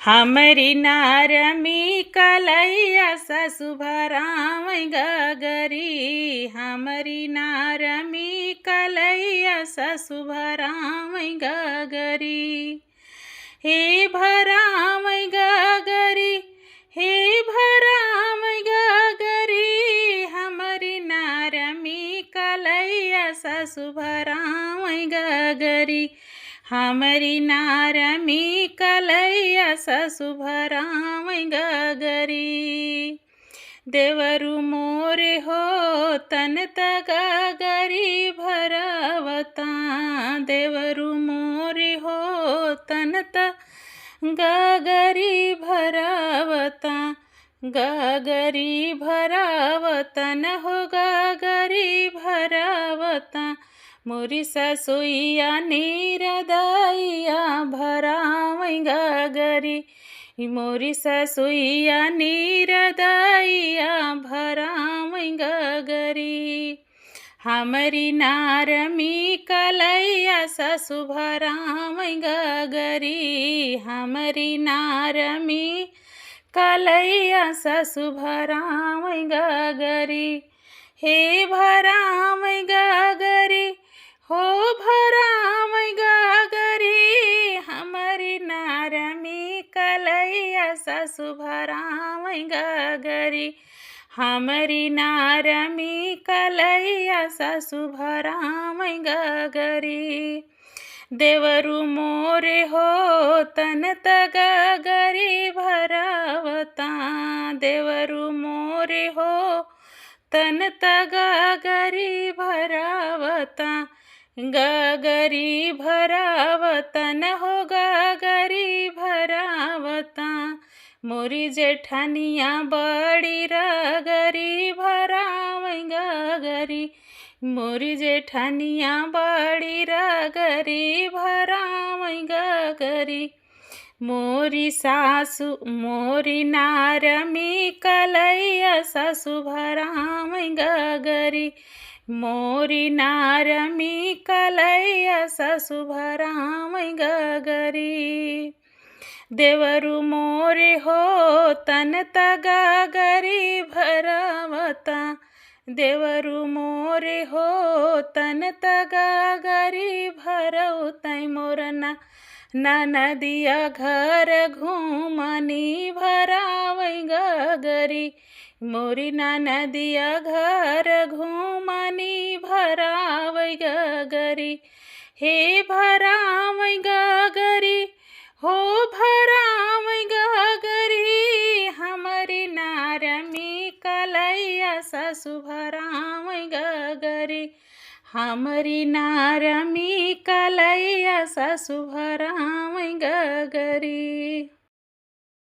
हमरी नारमी कलैया ससुभराम गगरी। हमरी नारमी कलैया ससुभराम गगरी। हे भराम गगरी, हे भराम गगरी। हमरी नारमी कलैया ससुभराम गगरी। हमरी नारमी कलैया ससुभराम गगरी। देवरु मोरे हो तन गगरी भरावता। देवरु मोरे हो तन गगरी भरावता। गगरी भरावतन हो गगरी भरावता। मोरी ससुइया नीरदैया भराव गगरी। मोरी ससुइया नीरदैया भराव गगरी। हमरी नारमी कलैया ससुभराम गगरी। हमरी नारमी कलैया ससुभराम गगरी। हे भराम गगरी, हो भराम गगरी। हमरी नारमी कलैया ससुभराम गगरी। हमरी नारमी कलैया ससुभराम गगरी। देवरु मोरे हो तन गगरी भरावता। देवरु मोरे हो तन गगरी भरावता। गगरी भरावतन हो गगरी भरावता। मोरी जेठनिया बड़ी रगरी भराव गगरी। मोरी जेठनिया बड़ी रगरी भराव गगरी। मोरी सासु मोरी नारमी कलैया ससुभराम गगरी। मोरी नारमी कलैया ससुभराम गगरी। देवरु मोरे हो तन गगरी भरावता। देवरु मोरे हो तन गगरी भरौतै। मोरना नदिया घर घूमनी भराव गगरी। मोरी नदिया घर घूमनी भराव गगरी। हे भराम गगरी, हो भराम गगरी। हमरी नारमी कलैया ससुभराम गगरी। हमरी नारमी कलैया ससुभराम गगरी।